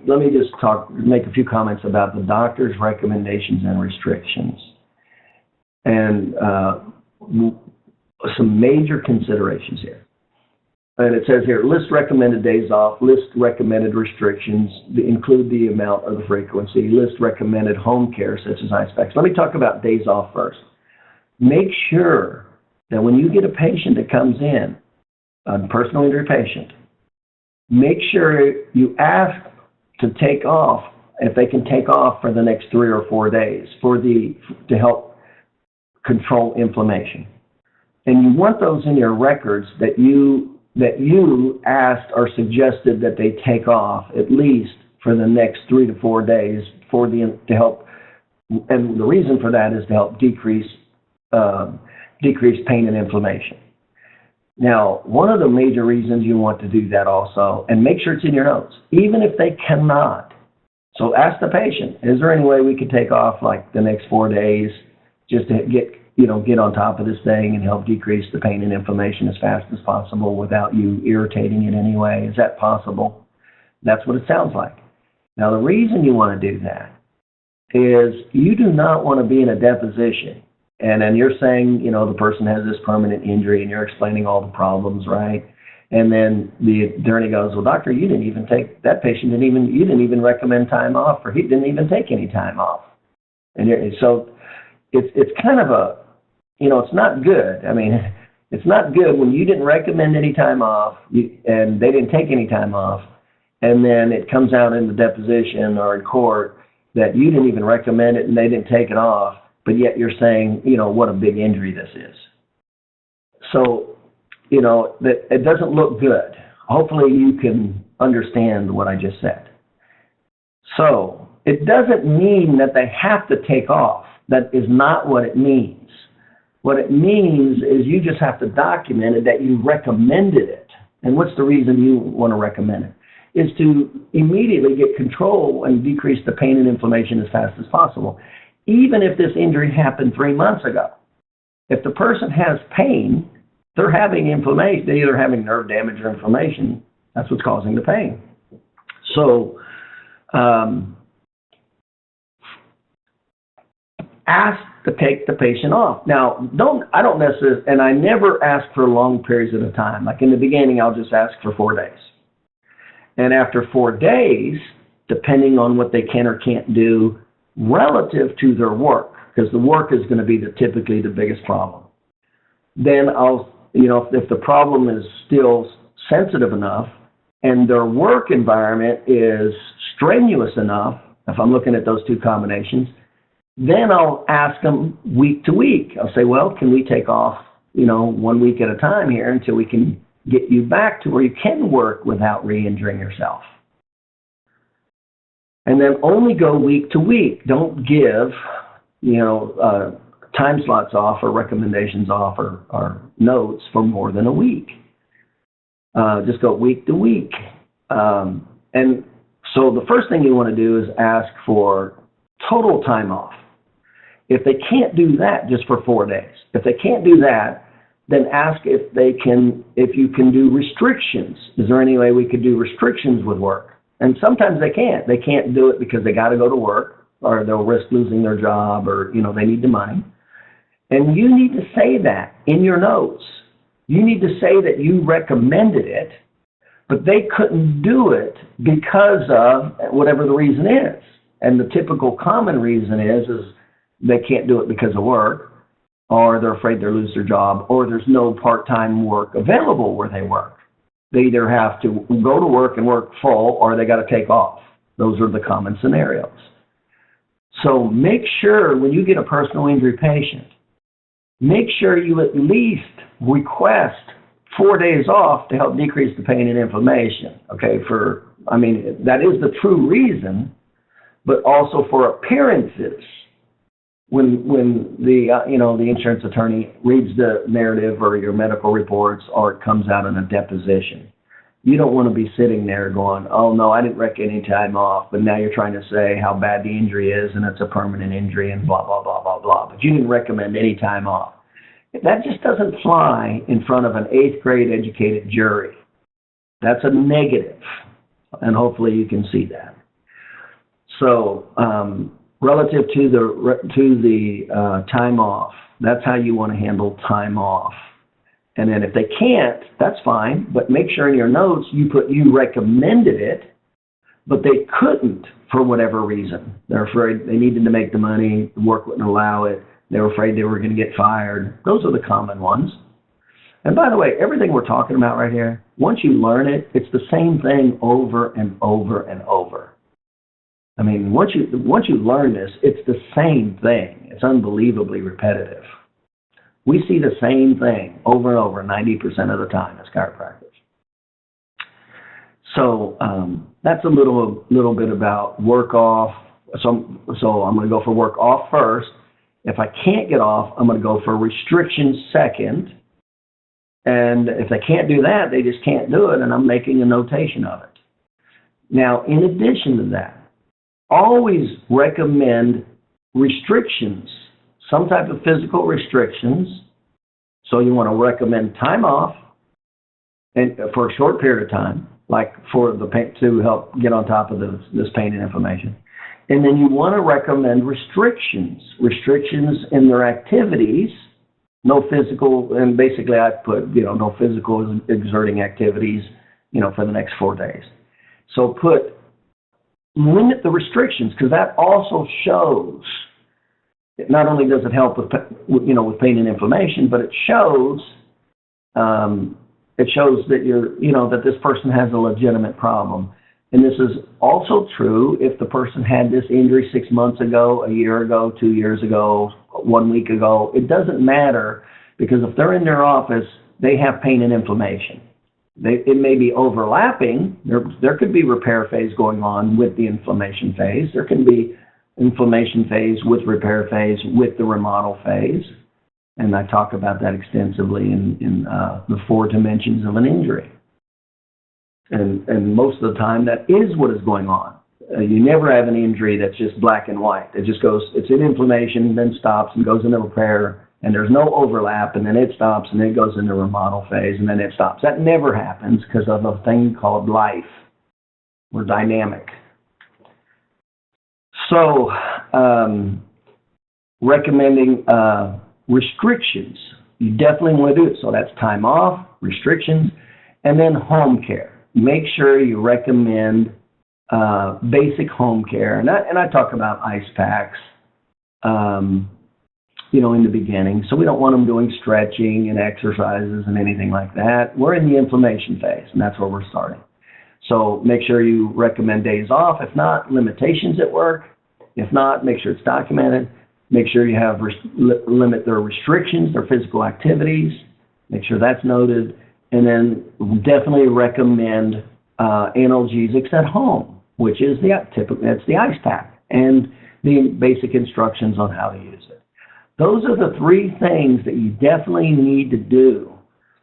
Let me just make a few comments about the doctor's recommendations and restrictions. And some major considerations here. And it says here, list recommended days off, list recommended restrictions, include the amount or the frequency, list recommended home care such as ice packs. Let me talk about days off first. Make sure that when you get a patient that comes in, a personal injury patient, make sure you ask to take off, if they can take off for the next 3 or 4 days to help control inflammation. And you want those in your records that you asked or suggested that they take off at least for the next 3 to 4 days to help. And the reason for that is to help decrease pain and inflammation. Now, one of the major reasons you want to do that also, and make sure it's in your notes, even if they cannot. So ask the patient, is there any way we could take off like the next 4 days just to get on top of this thing and help decrease the pain and inflammation as fast as possible without you irritating it anyway? Is that possible? That's what it sounds like. Now, the reason you want to do that is you do not want to be in a deposition. And then you're saying, the person has this permanent injury and you're explaining all the problems, right? And then the attorney goes, well, doctor, you didn't even recommend time off, or he didn't even take any time off. And so it's kind of it's not good. I mean, it's not good when you didn't recommend any time off and they didn't take any time off, and then it comes out in the deposition or in court that you didn't even recommend it and they didn't take it off, but yet you're saying, what a big injury this is. So, that it doesn't look good. Hopefully you can understand what I just said. So it doesn't mean that they have to take off. That is not what it means. What it means is you just have to document it that you recommended it. And what's the reason you want to recommend it? Is to immediately get control and decrease the pain and inflammation as fast as possible. Even if this injury happened 3 months ago. If the person has pain, they're having inflammation. They're either having nerve damage or inflammation. That's what's causing the pain. So, ask to take the patient off. Now, I don't necessarily, and I never ask for long periods at a time. Like in the beginning, I'll just ask for 4 days. And after 4 days, depending on what they can or can't do relative to their work, because the work is going to be typically the biggest problem, then I'll, if the problem is still sensitive enough and their work environment is strenuous enough, if I'm looking at those two combinations, then I'll ask them week to week. I'll say, well, can we take off, 1 week at a time here until we can get you back to where you can work without re-injuring yourself? And then only go week to week. Don't give, time slots off or recommendations off or notes for more than a week. Just go week to week. And so the first thing you want to do is ask for total time off. If they can't do that, just for 4 days. If they can't do that, then ask if you can do restrictions. Is there any way we could do restrictions with work? And sometimes they can't. They can't do it because they got to go to work, or they'll risk losing their job, or they need the money. And you need to say that in your notes. You need to say that you recommended it, but they couldn't do it because of whatever the reason is. And the typical common reason is they can't do it because of work, or they're afraid they'll lose their job, or there's no part-time work available where they work. They either have to go to work and work full, or they got to take off. Those are the common scenarios. So make sure when you get a personal injury patient, make sure you at least request 4 days off to help decrease the pain and inflammation. Okay, that is the true reason, but also for appearances. When the insurance attorney reads the narrative or your medical reports, or it comes out in a deposition, you don't want to be sitting there going, oh no, I didn't recommend any time off, but now you're trying to say how bad the injury is and it's a permanent injury and blah, blah, blah, blah, blah, but you didn't recommend any time off. That just doesn't fly in front of an 8th grade educated jury. That's a negative, and hopefully you can see that. So relative to the time off, that's how you want to handle time off. And then if they can't, that's fine, but make sure in your notes you recommended it, but they couldn't for whatever reason. They're afraid they needed to make the money, the work wouldn't allow it, they were afraid they were going to get fired. Those are the common ones. And by the way, everything we're talking about right here, once you learn it, it's the same thing over and over and over. I mean, once you learn this, it's the same thing. It's unbelievably repetitive. We see the same thing over and over 90% of the time as chiropractors. So that's a little bit about work off. So I'm going to go for work off first. If I can't get off, I'm going to go for restrictions second. And if they can't do that, they just can't do it, and I'm making a notation of it. Now, in addition to that, always recommend restrictions, some type of physical restrictions. So you want to recommend time off and for a short period of time, like for the pain, to help get on top of this pain and inflammation. And then you want to recommend restrictions in their activities, no physical, and basically I put, no physical exerting activities, for the next 4 days. So limit the restrictions, because that also shows, not only does it help with pain and inflammation, but it shows that that this person has a legitimate problem. And this is also true if the person had this injury 6 months ago, a year ago, 2 years ago, 1 week ago. It doesn't matter, because if they're in their office, they have pain and inflammation. It may be overlapping. There could be repair phase going on with the inflammation phase. There can be inflammation phase with repair phase with the remodel phase. And I talk about that extensively in the 4 dimensions of an injury. And most of the time, that is what is going on. You never have an injury that's just black and white. It just goes, it's in inflammation, then stops and goes into repair, and there's no overlap, and then it stops, and then it goes into remodel phase, and then it stops. That never happens because of a thing called life. We're dynamic. So, recommending restrictions. You definitely want to do it. So that's time off, restrictions, and then home care. Make sure you recommend basic home care. And I talk about ice packs, in the beginning. So we don't want them doing stretching and exercises and anything like that. We're in the inflammation phase, and that's where we're starting. So make sure you recommend days off. If not, limitations at work. If not, make sure it's documented. Make sure you have limit their restrictions, their physical activities. Make sure that's noted. And then definitely recommend analgesics at home, which is that's the ice pack, and the basic instructions on how to use it. Those are the 3 things that you definitely need to do